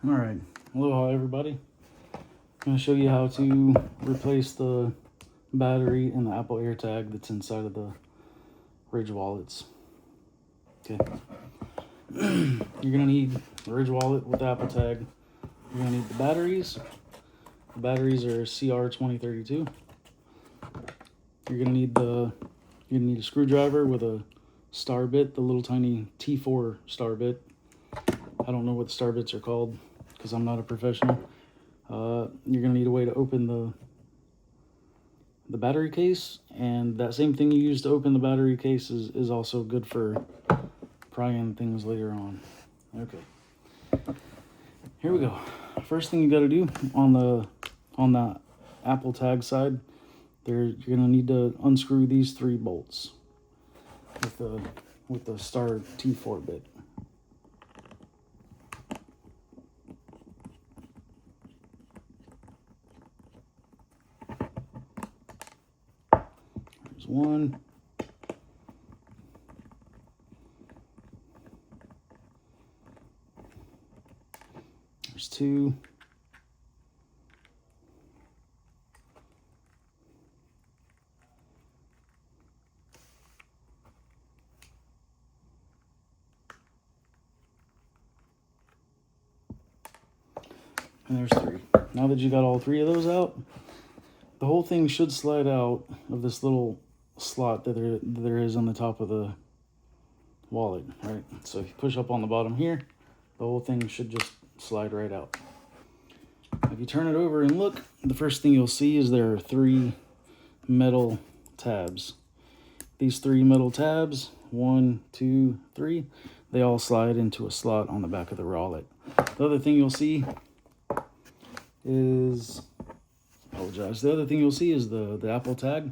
Alright, aloha everybody. I'm going to show you how to replace the battery in the Apple AirTag that's inside of the Ridge wallets. Okay. You're going to need the Ridge wallet with the Apple tag. You're going to need the batteries. The batteries are CR2032. You're going to need a screwdriver with a star bit, the little tiny T4 star bit. I don't know what the star bits are called because I'm not a professional. You're going to need a way to open the battery case, and that same thing you use to open the battery case is also good for prying things later on. Okay, here we go. First thing you got to do on the Apple tag side, you're going to need to unscrew these 3 bolts with the star T4 bit. There's 1. There's 2. And there's 3. Now that you got all 3 of those out, the whole thing should slide out of this little slot that there is on the top of the wallet, right? So if you push up on the bottom here, the whole thing should just slide right out. If you turn it over and look, the first thing you'll see is there are 3 metal tabs. These 3 metal tabs, 1, 2, 3, they all slide into a slot on the back of the wallet. The other thing you'll see is, the other thing you'll see is the Apple tag.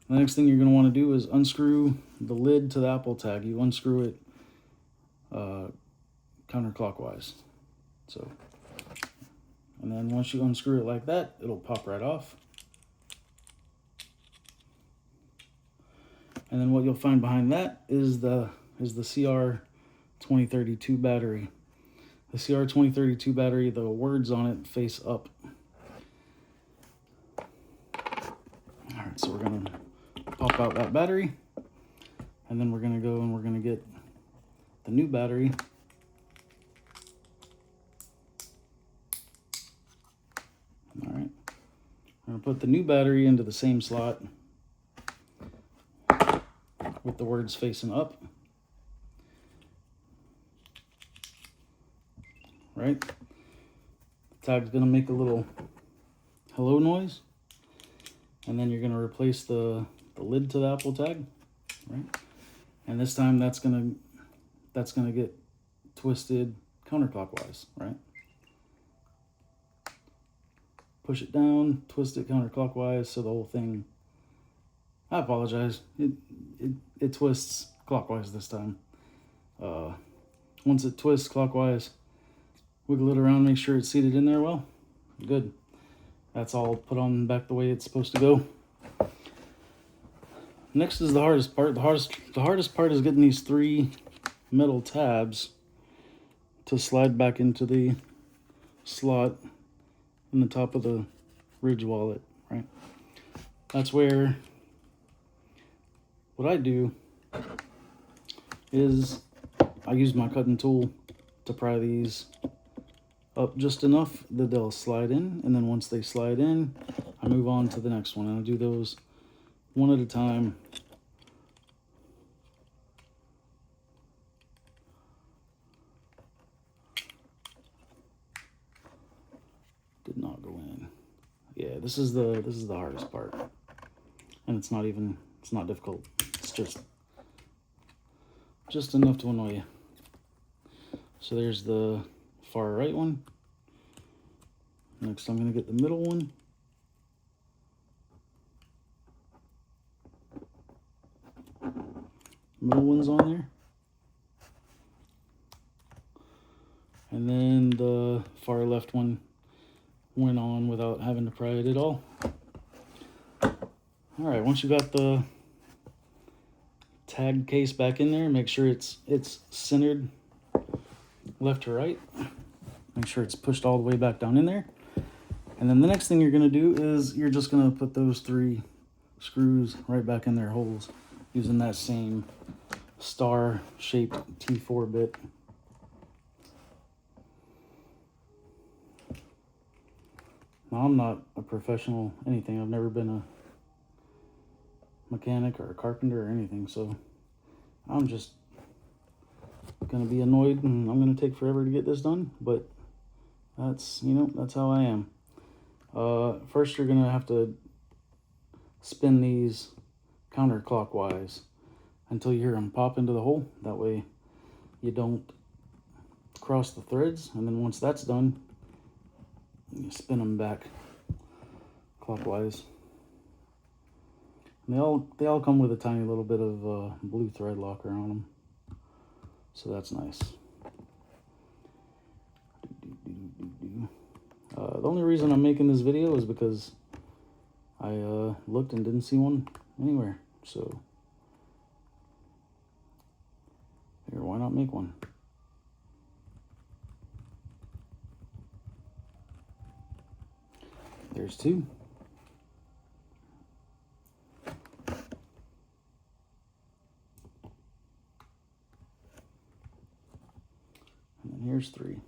The next thing you're going to want to do is unscrew the lid to the Apple tag. You unscrew it counterclockwise. So, and then once you unscrew it like that, it'll pop right off. And then what you'll find behind that is the CR2032 battery. The CR2032 battery, the words on it face up. Alright, so we're going to pop out that battery, and then we're going to go and we're going to get the new battery. Alright, we're going to put the new battery into the same slot with the words facing up. Right? The tag's going to make a little hello noise. And then you're going to replace the lid to the Apple tag, right? And this time that's going to get twisted counterclockwise, right? Push it down, twist it counterclockwise, so the whole thing, I apologize, it twists clockwise this time. Once it twists clockwise, wiggle it around, make sure it's seated in there well. Good. That's all put on back the way it's supposed to go. Next is the hardest part. The hardest part is getting these 3 metal tabs to slide back into the slot in the top of the Ridge wallet, right? That's where what I do is I use my cutting tool to pry these up just enough that they'll slide in, and then once they slide in, I move on to the next one, and I do those one at a time. Did not go in. Yeah, this is the hardest part, and it's not difficult. It's just enough to annoy you. So there's the far right one. Next I'm going to get the middle one. Middle one's on there. And then the far left one went on without having to pry it at all. Alright, once you got the tag case back in there, make sure it's centered left to right. Make sure it's pushed all the way back down in there. And then the next thing you're going to do is you're just going to put those 3 screws right back in their holes using that same star-shaped T4 bit. Now, I'm not a professional anything. I've never been a mechanic or a carpenter or anything, so I'm just going to be annoyed and I'm going to take forever to get this done, but that's, you know, that's how I am. First, you're going to have to spin these counterclockwise until you hear them pop into the hole. That way you don't cross the threads. And then once that's done, you spin them back clockwise. And they all come with a tiny little bit of blue thread locker on them. So that's nice. The only reason I'm making this video is because I looked and didn't see one anywhere. So, here, why not make one? There's 2. And then here's 3.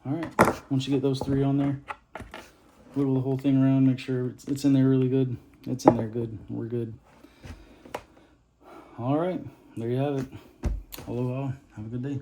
All right, once you get those 3 on there, wiggle the whole thing around, make sure it's in there really good. It's in there good. We're good. All right, there you have it. Aloha. Have a good day.